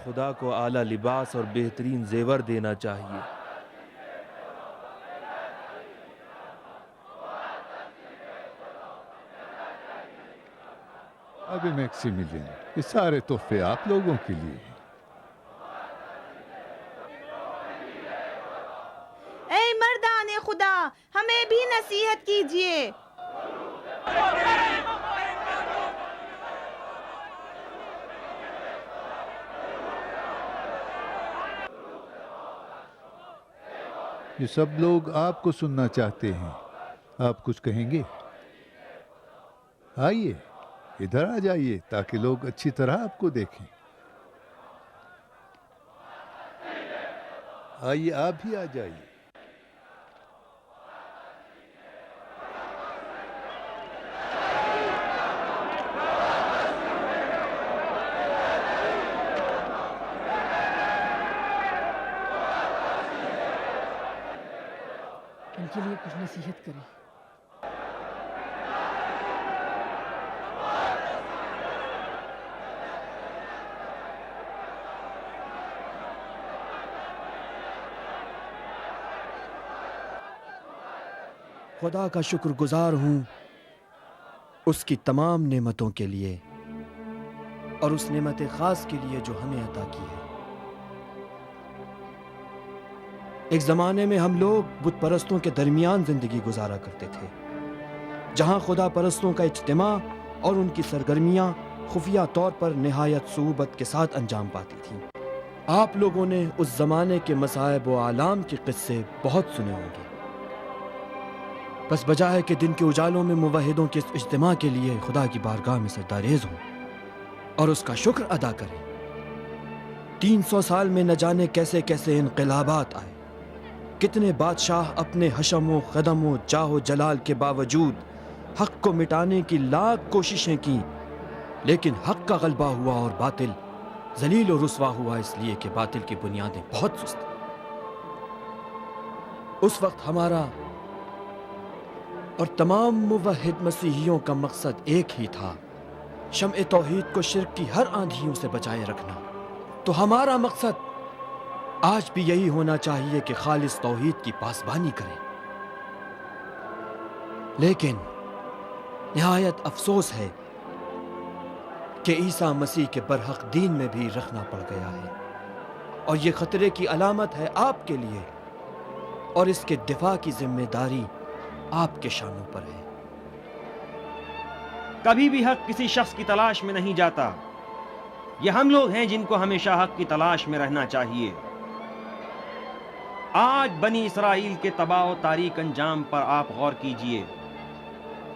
خدا کو اعلیٰ لباس اور بہترین زیور دینا چاہیے۔ ابھی میکسیملین، یہ سارے تحفے آپ لوگوں کے لیے ہیں۔ اے مردان خدا، ہمیں بھی نصیحت کیجیے۔ یہ سب لوگ آپ کو سننا چاہتے ہیں۔ آپ کچھ کہیں گے؟ آئیے ادھر آ جائیے تاکہ لوگ اچھی طرح آپ کو دیکھیں۔ آئیے آپ بھی آ جائیے۔ ان کے لیے کچھ نصیحت کریں۔ خدا کا شکر گزار ہوں اس کی تمام نعمتوں کے لیے اور اس نعمت خاص کے لیے جو ہمیں عطا کی ہے۔ ایک زمانے میں ہم لوگ بت پرستوں کے درمیان زندگی گزارا کرتے تھے، جہاں خدا پرستوں کا اجتماع اور ان کی سرگرمیاں خفیہ طور پر نہایت صعوبت کے ساتھ انجام پاتی تھیں۔ آپ لوگوں نے اس زمانے کے مصائب و آلام کے قصے بہت سنے ہوں گے، بس بجائے کہ دن کے اجالوں میں موحدوں کے اس اجتماع کے لیے خدا کی بارگاہ میں سجدہ ہوں اور اس کا شکر ادا کریں۔ 300 سال میں نہ جانے کیسے کیسے انقلابات آئے، کتنے بادشاہ اپنے حشم و خدم و جاہ و جلال کے باوجود حق کو مٹانے کی لاکھ کوششیں کی، لیکن حق کا غلبہ ہوا اور باطل ذلیل و رسوا ہوا، اس لیے کہ باطل کی بنیادیں بہت سست ہیں۔ اس وقت ہمارا اور تمام موحد مسیحیوں کا مقصد ایک ہی تھا، شمع توحید کو شرک کی ہر آندھیوں سے بچائے رکھنا۔ تو ہمارا مقصد آج بھی یہی ہونا چاہیے کہ خالص توحید کی پاسبانی کریں، لیکن نہایت افسوس ہے کہ عیسیٰ مسیح کے برحق دین میں بھی رکھنا پڑ گیا ہے، اور یہ خطرے کی علامت ہے آپ کے لیے، اور اس کے دفاع کی ذمہ داری آپ کے شانوں پر ہے۔ کبھی بھی حق کسی شخص کی تلاش میں نہیں جاتا، یہ ہم لوگ ہیں جن کو ہمیشہ حق کی تلاش میں رہنا چاہیے۔ آج بنی اسرائیل کے تباہ و تاریک انجام پر آپ غور کیجئے۔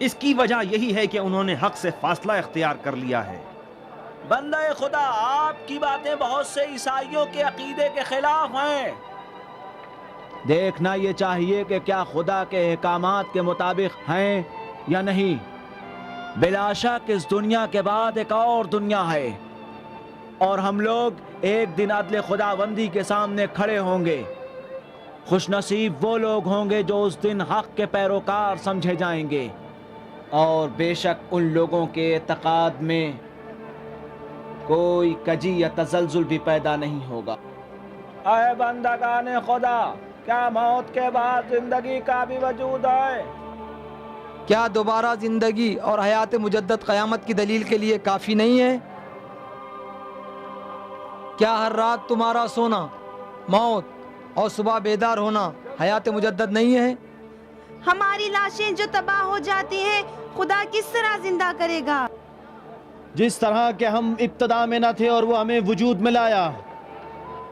اس کی وجہ یہی ہے کہ انہوں نے حق سے فاصلہ اختیار کر لیا ہے۔ بندہ خدا، آپ کی باتیں بہت سے عیسائیوں کے عقیدے کے خلاف ہیں۔ دیکھنا یہ چاہیے کہ کیا خدا کے احکامات کے مطابق ہیں یا نہیں۔ بلا شک اس دنیا کے بعد ایک اور دنیا ہے، اور ہم لوگ ایک دن عدل خداوندی کے سامنے کھڑے ہوں گے۔ خوش نصیب وہ لوگ ہوں گے جو اس دن حق کے پیروکار سمجھے جائیں گے، اور بے شک ان لوگوں کے اعتقاد میں کوئی کجی یا تزلزل بھی پیدا نہیں ہوگا۔ اے بندگان خدا، کیا موت کے بعد زندگی کا بھی وجود ہے؟ کیا دوبارہ زندگی اور حیات مجدد قیامت کی دلیل کے لیے کافی نہیں ہے؟ کیا ہر رات تمہارا سونا، موت اور صبح بیدار ہونا حیات مجدد نہیں ہے؟ ہماری لاشیں جو تباہ ہو جاتی ہیں، خدا کس طرح زندہ کرے گا؟ جس طرح کہ ہم ابتدا میں نہ تھے اور وہ ہمیں وجود میں لایا۔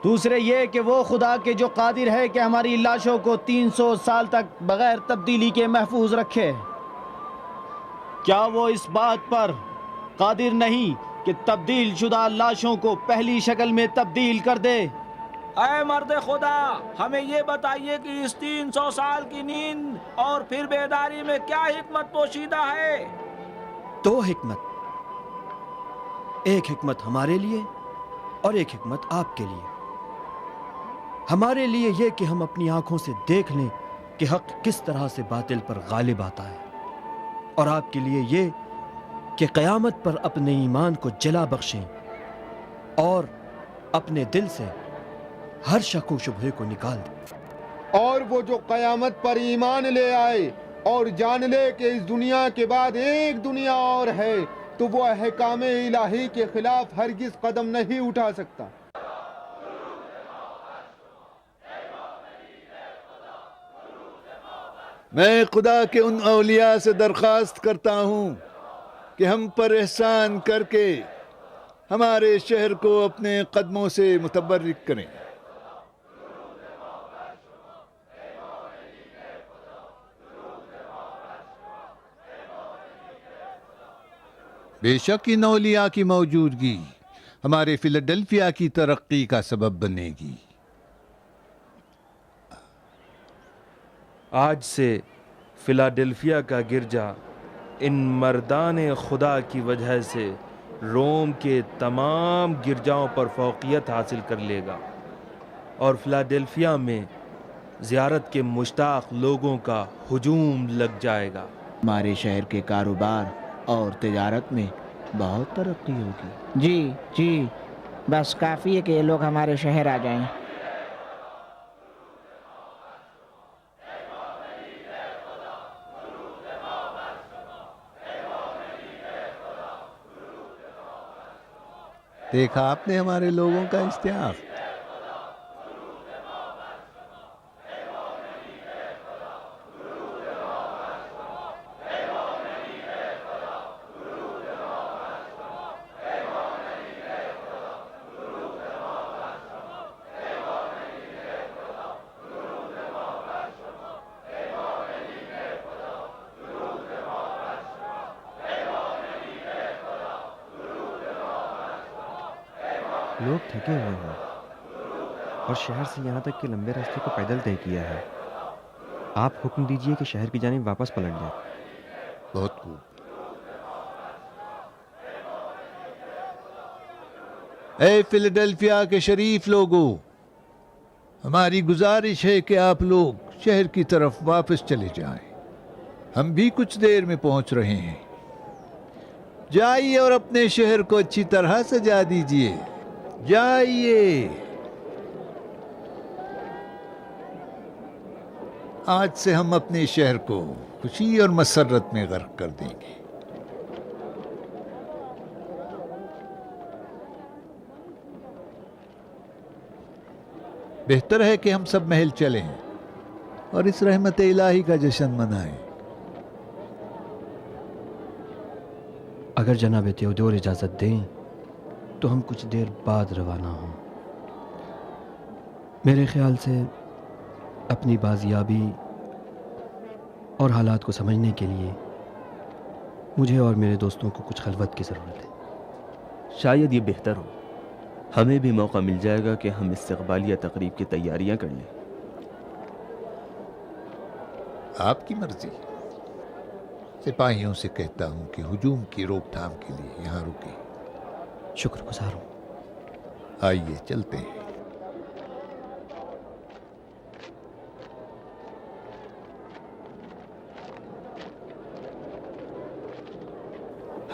دوسرے یہ کہ وہ خدا کے جو قادر ہے کہ ہماری لاشوں کو 300 سال تک بغیر تبدیلی کے محفوظ رکھے، کیا وہ اس بات پر قادر نہیں کہ تبدیل شدہ لاشوں کو پہلی شکل میں تبدیل کر دے؟ اے مرد خدا، ہمیں یہ بتائیے کہ اس 300 سال کی نیند اور پھر بیداری میں کیا حکمت پوشیدہ ہے؟ 2 حکمت، ایک حکمت ہمارے لیے اور ایک حکمت آپ کے لیے۔ ہمارے لیے یہ کہ ہم اپنی آنکھوں سے دیکھ لیں کہ حق کس طرح سے باطل پر غالب آتا ہے، اور آپ کے لیے یہ کہ قیامت پر اپنے ایمان کو جلا بخشیں اور اپنے دل سے ہر شک و شبہے کو نکال دے۔ اور وہ جو قیامت پر ایمان لے آئے اور جان لے کہ اس دنیا کے بعد ایک دنیا اور ہے، تو وہ احکام الہی کے خلاف ہرگز قدم نہیں اٹھا سکتا۔ میں خدا کے ان اولیاء سے درخواست کرتا ہوں کہ ہم پر احسان کر کے ہمارے شہر کو اپنے قدموں سے متبرک کریں۔ بے شک ان اولیاء کی موجودگی ہمارے فیلاڈیلفیا کی ترقی کا سبب بنے گی۔ آج سے فلاڈیلفیا کا گرجا ان مردان خدا کی وجہ سے روم کے تمام گرجاؤں پر فوقیت حاصل کر لے گا، اور فلاڈیلفیا میں زیارت کے مشتاق لوگوں کا ہجوم لگ جائے گا۔ ہمارے شہر کے کاروبار اور تجارت میں بہت ترقی ہوگی۔ جی بس کافی ہے کہ یہ لوگ ہمارے شہر آ جائیں۔ دیکھا آپ نے ہمارے لوگوں کا اشتیاق؟ لوگ تھکے ہوئے ہیں اور شہر سے یہاں تک کے لمبے راستے کو پیدل طے کیا ہے۔ آپ حکم دیجئے کہ شہر کی جانب واپس پلٹ جائیں۔ بہت خوب۔ اے فیلاڈیلفیا کے شریف لوگوں، ہماری گزارش ہے کہ آپ لوگ شہر کی طرف واپس چلے جائیں۔ ہم بھی کچھ دیر میں پہنچ رہے ہیں۔ جائیے اور اپنے شہر کو اچھی طرح سجا دیجئے۔ جائیے۔ آج سے ہم اپنے شہر کو خوشی اور مسرت میں غرق کر دیں گے۔ بہتر ہے کہ ہم سب محل چلیں اور اس رحمت الہی کا جشن منائیں۔ اگر جناب تیودور اجازت دیں تو ہم کچھ دیر بعد روانہ ہوں۔ میرے خیال سے اپنی بازیابی اور حالات کو سمجھنے کے لیے مجھے اور میرے دوستوں کو کچھ خلوت کی ضرورت ہے۔ شاید یہ بہتر ہو، ہمیں بھی موقع مل جائے گا کہ ہم استقبالیہ تقریب کی تیاریاں کر لیں۔ آپ کی مرضی۔ سپاہیوں سے کہتا ہوں کہ ہجوم کی روک تھام کے لیے یہاں رکیں۔ شکر گزار ہوں۔ آئیے چلتے ہیں۔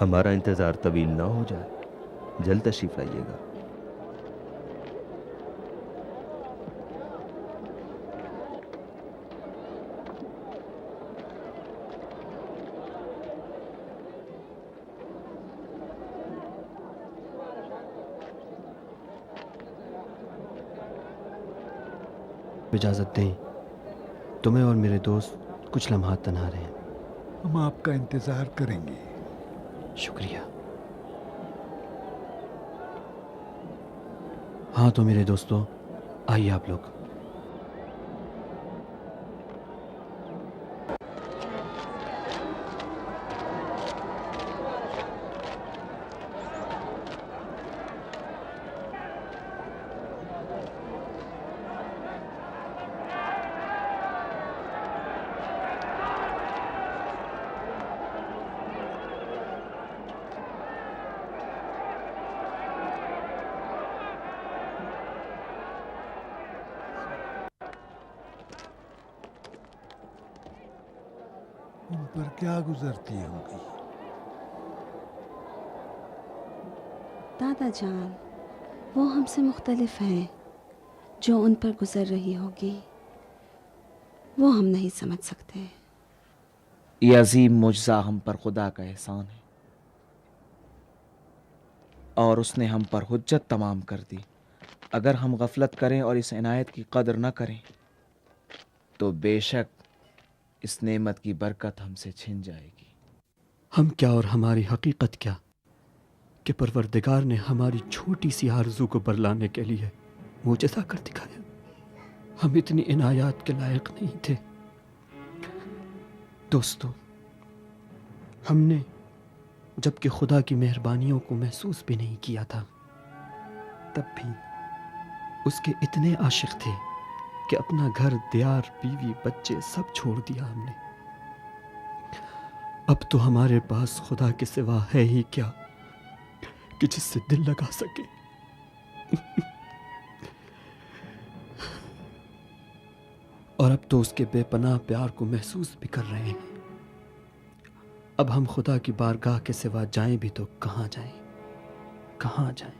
ہمارا انتظار طویل نہ ہو جائے، جلد تشریف لائیے گا۔ اجازت دیں تو میں اور میرے دوست کچھ لمحات تنہا رہے ہیں۔ ہم آپ کا انتظار کریں گے۔ شکریہ۔ ہاں تو میرے دوستو، آئیے آپ لوگ۔ ان پر کیا گزرتی ہوگی؟ دادا جان، وہ ہم سے مختلف ہیں. جو ان پر گزر رہی ہوگی وہ ہم نہیں سمجھ سکتے. یہ عظیم معجزہ ہم پر خدا کا احسان ہے، اور اس نے ہم پر حجت تمام کر دی. اگر ہم غفلت کریں اور اس عنایت کی قدر نہ کریں تو بے شک اس نعمت کی برکت ہم سے چھن جائے گی. ہم کیا اور ہماری حقیقت کیا کہ پروردگار نے ہماری چھوٹی سی آرزو کو برلانے کے لیے معجزہ کر دکھایا. ہم اتنی عنایات کے لائق نہیں تھے. دوستو، ہم نے جب کہ خدا کی مہربانیوں کو محسوس بھی نہیں کیا تھا، تب بھی اس کے اتنے عاشق تھے کہ اپنا گھر، دیار، بیوی، بچے سب چھوڑ دیا ہم نے. اب تو ہمارے پاس خدا کے سوا ہے ہی کیا کہ جس سے دل لگا سکے. اور اب تو اس کے بے پناہ پیار کو محسوس بھی کر رہے ہیں. اب ہم خدا کی بارگاہ کے سوا جائیں بھی تو کہاں جائیں، کہاں جائیں؟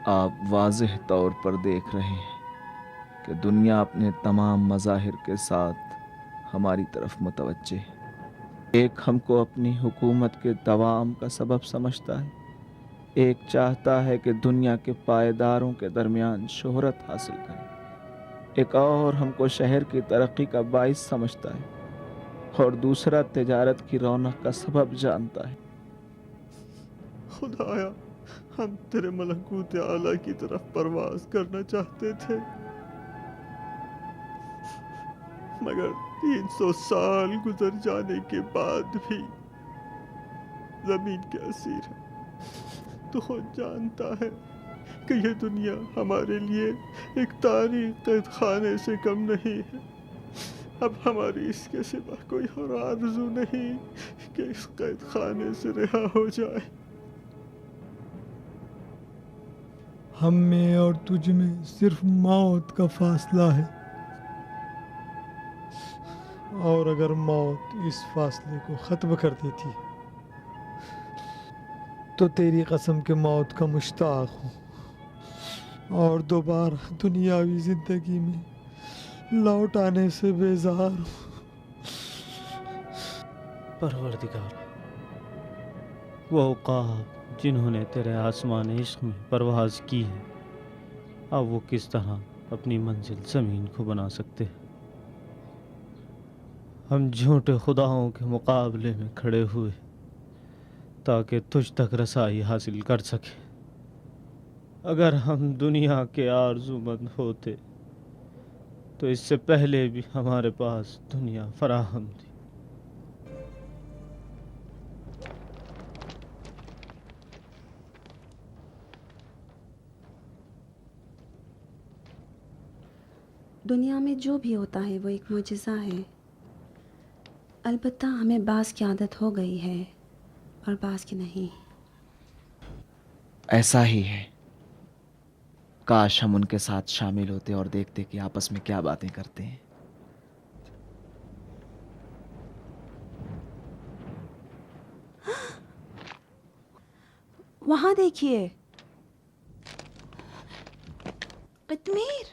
آپ واضح طور پر دیکھ رہے ہیں کہ دنیا اپنے تمام مظاہر کے ساتھ ہماری طرف متوجہ ہے. ایک ہم کو اپنی حکومت کے دوام کا سبب سمجھتا ہے، ایک چاہتا ہے کہ دنیا کے پائیداروں کے درمیان شہرت حاصل کرے، ایک اور ہم کو شہر کی ترقی کا باعث سمجھتا ہے، اور دوسرا تجارت کی رونق کا سبب جانتا ہے. خدایا، ہم تیرے ملکوت اعلیٰ کی طرف پرواز کرنا چاہتے تھے، مگر 300 سال گزر جانے کے بعد بھی زمین کے اسیر ہیں. تو خود جانتا ہے کہ یہ دنیا ہمارے لیے ایک تاریخ قید خانے سے کم نہیں ہے. اب ہماری اس کے سوا کوئی اور آرزو نہیں کہ اس قید خانے سے رہا ہو جائے. ہم میں اور تجھ میں صرف موت کا فاصلہ ہے، اور اگر موت اس فاصلے کو ختم کر دیتی تو تیری قسم کے موت کا مشتاق ہوں اور دوبارہ دنیاوی زندگی میں لوٹ آنے سے بیزار ہوں. پروردگار، وہ عقاب جنہوں نے تیرے آسمان عشق میں پرواز کی ہے، اب وہ کس طرح اپنی منزل زمین کو بنا سکتے ہیں؟ ہم جھوٹے خداؤں کے مقابلے میں کھڑے ہوئے تاکہ تجھ تک رسائی حاصل کر سکے. اگر ہم دنیا کے آرزو مند ہوتے تو اس سے پہلے بھی ہمارے پاس دنیا فراہم تھی. دنیا میں جو بھی ہوتا ہے وہ ایک معجزہ ہے. البتہ ہمیں بعض کی عادت ہو گئی ہے اور بعض کی نہیں. ایسا ہی ہے. کاش ہم ان کے ساتھ شامل ہوتے اور دیکھتے کہ آپس میں کیا باتیں کرتے ہیں. وہاں دیکھیے، قطمیر.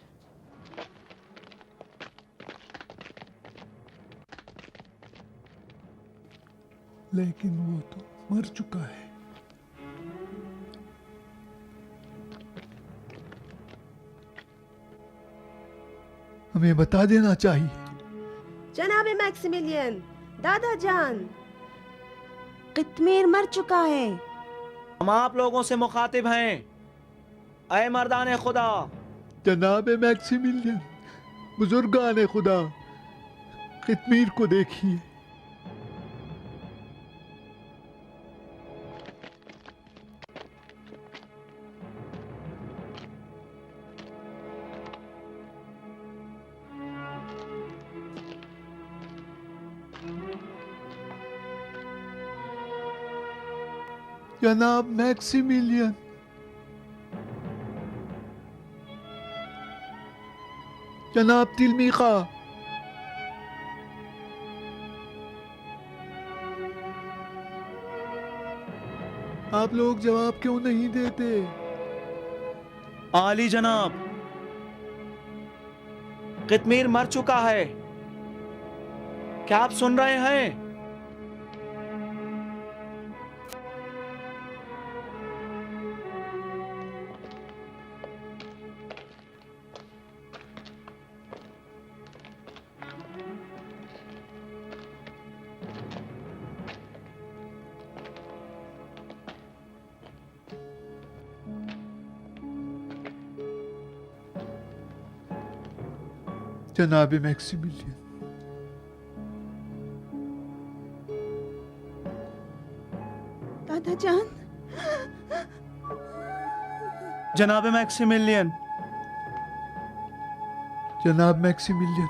لیکن وہ تو مر چکا ہے. ہمیں بتا دینا چاہیے. جناب میکسیملین، دادا جان، قطمیر مر چکا ہے. ہم آپ لوگوں سے مخاطب ہیں، اے مردان خدا. جناب میکسیملین، بزرگان خدا، قطمیر کو دیکھیے. جناب میکسیملین، جناب تلمیقہ، آپ لوگ جواب کیوں نہیں دیتے؟ عالی جناب، قطمیر مر چکا ہے، کیا آپ سن رہے ہیں؟ جناب میکسیملین، دادا جان، جناب میکسیملین، جناب میکسیملین،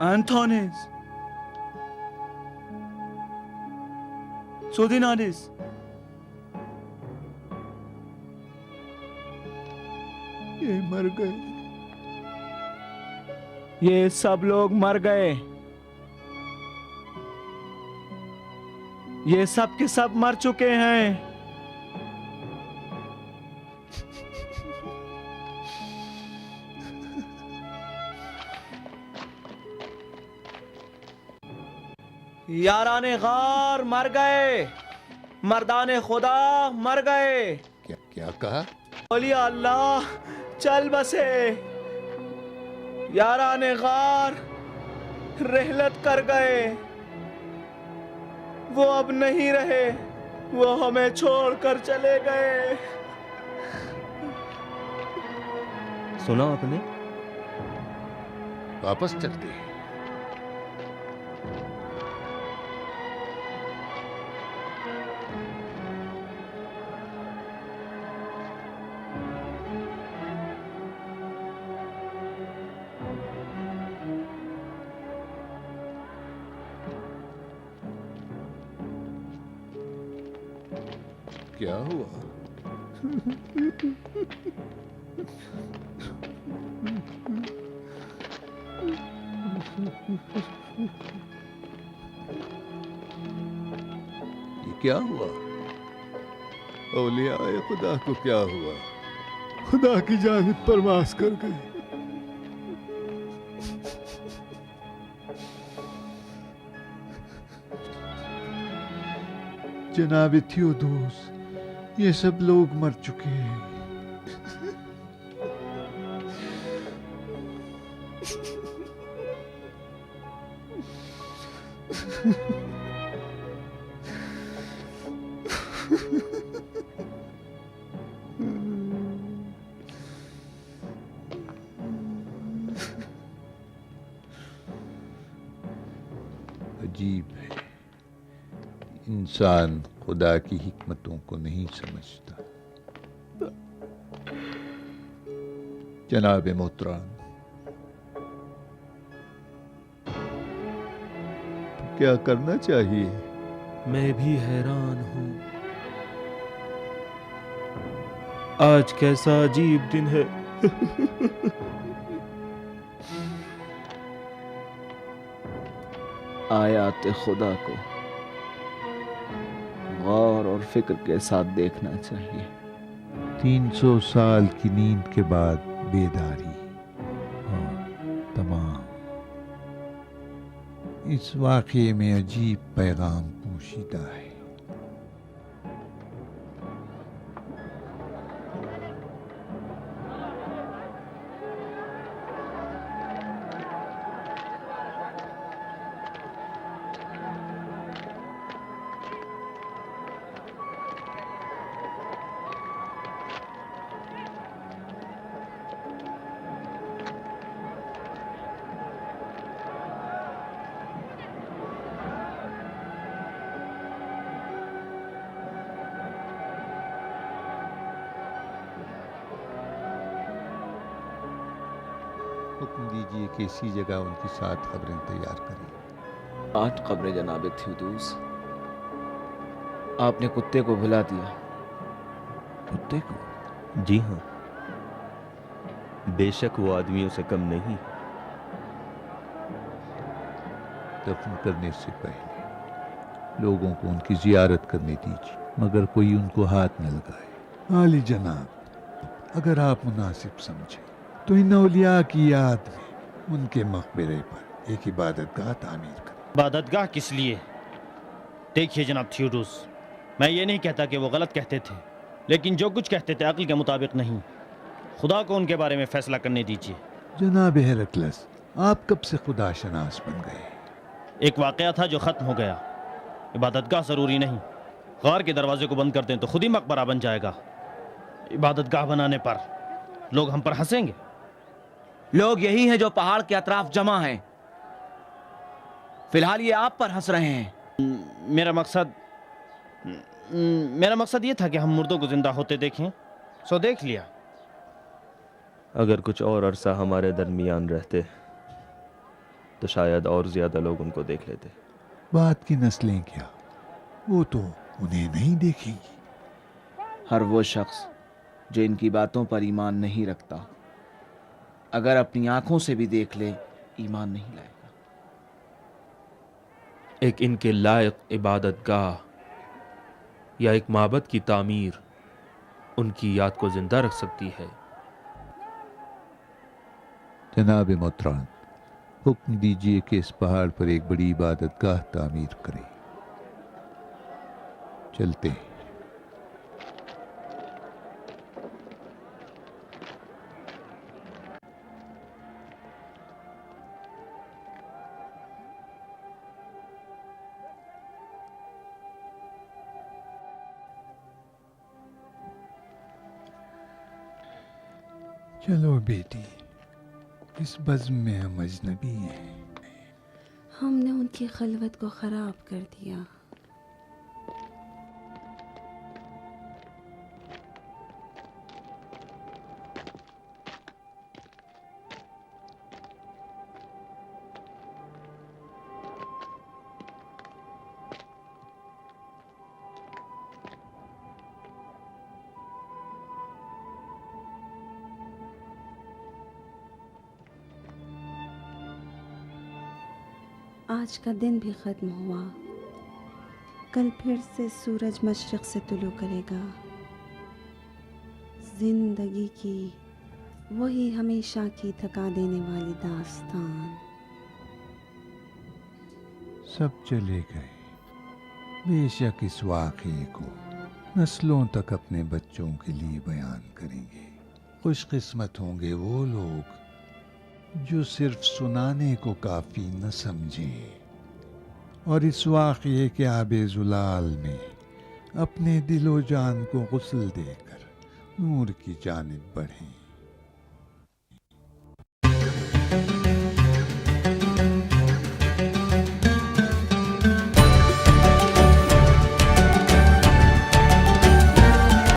Antonis, Sodinadis, یہ مر گئے، یہ سب لوگ مر گئے، یہ سب کے سب مر چکے ہیں۔ یاران غار مر گئے، مردان خدا مر گئے۔ کیا کہا؟ اولیاء اللہ چل بسے، یاران غار رحلت کر گئے، وہ اب نہیں رہے، وہ ہمیں چھوڑ کر چلے گئے۔ سنا آپ نے؟ واپس چلتے ہیں۔ کیا ہوا؟ یہ کیا ہوا؟ اولیاء خدا کو کیا ہوا؟ خدا کی جانب پرواز کر گئے۔ جناب تھیودوس، یہ سب لوگ مر چکے ہیں۔ عجیب ہے، انسان خدا کی حکمتوں کو نہیں سمجھتا۔ جناب محترم، کیا کرنا چاہیے؟ میں بھی حیران ہوں، آج کیسا عجیب دن ہے۔ آیات خدا کو غور اور فکر کے ساتھ دیکھنا چاہیے۔ 300 سال کی نیند کے بعد بیداری اور تمام، اس واقعے میں عجیب پیغام پوشیدہ ہے۔ حکم دیجیے کہ اسی جگہ ان کی 7 قبریں تیار کریں۔ 8 قبریں جناب تھیودوس۔ آپ نے کتے کو بھلا دیا۔ کتے کو؟ جی ہاں، بے شک وہ آدمیوں سے کم نہیں۔ دفن کرنے سے پہلے لوگوں کو ان کی زیارت کرنے دیجیے، مگر کوئی ان کو ہاتھ نہ لگائے۔ عالی جناب، اگر آپ مناسب سمجھیں تو ان اولیاء کی یاد میں ان کے مقبرے پر ایک عبادت گاہ تعمیر کریں۔ عبادت گاہ کس لیے؟ دیکھیے جناب تھیوڈوس، میں یہ نہیں کہتا کہ وہ غلط کہتے تھے، لیکن جو کچھ کہتے تھے عقل کے مطابق نہیں۔ خدا کو ان کے بارے میں فیصلہ کرنے دیجیے۔ جناب ہیرکلس، آپ کب سے خدا شناس بن گئے؟ ایک واقعہ تھا جو ختم ہو گیا۔ عبادت گاہ ضروری نہیں، غار کے دروازے کو بند کر دیں تو خود ہی مقبرہ بن جائے گا۔ عبادت گاہ بنانے پر لوگ ہم پر ہنسیں گے۔ لوگ یہی ہیں جو پہاڑ کے اطراف جمع ہیں، فی الحال یہ آپ پر ہنس رہے ہیں۔ میرا مقصد یہ تھا کہ ہم مردوں کو زندہ ہوتے دیکھیں، سو دیکھ لیا۔ اگر کچھ اور عرصہ ہمارے درمیان رہتے تو شاید اور زیادہ لوگ ان کو دیکھ لیتے۔ بات کی نسلیں کیا، وہ تو انہیں نہیں دیکھیں گی۔ ہر وہ شخص جو ان کی باتوں پر ایمان نہیں رکھتا، اگر اپنی آنکھوں سے بھی دیکھ لے ایمان نہیں لائے گا۔ ایک ان کے لائق عبادت گاہ یا ایک معبد کی تعمیر ان کی یاد کو زندہ رکھ سکتی ہے۔ جناب محترم، حکم دیجیے کہ اس پہاڑ پر ایک بڑی عبادت گاہ تعمیر کریں۔ چلتے ہیں۔ چلو بیٹی، اس بزم میں ہم اجنبی ہیں۔ ہم نے ان کی خلوت کو خراب کر دیا۔ آج کا دن بھی ختم ہوا، کل پھر سے سورج مشرق سے طلوع کرے گا۔ زندگی کی وہی ہمیشہ کی تھکا دینے والی داستان۔ سب چلے گئے، بے شک اس واقعے کو نسلوں تک اپنے بچوں کے لیے بیان کریں گے۔ خوش قسمت ہوں گے وہ لوگ جو صرف سنانے کو کافی نہ سمجھیں اور اس واقعے کے آب زلال میں اپنے دل و جان کو غسل دے کر نور کی جانب بڑھیں۔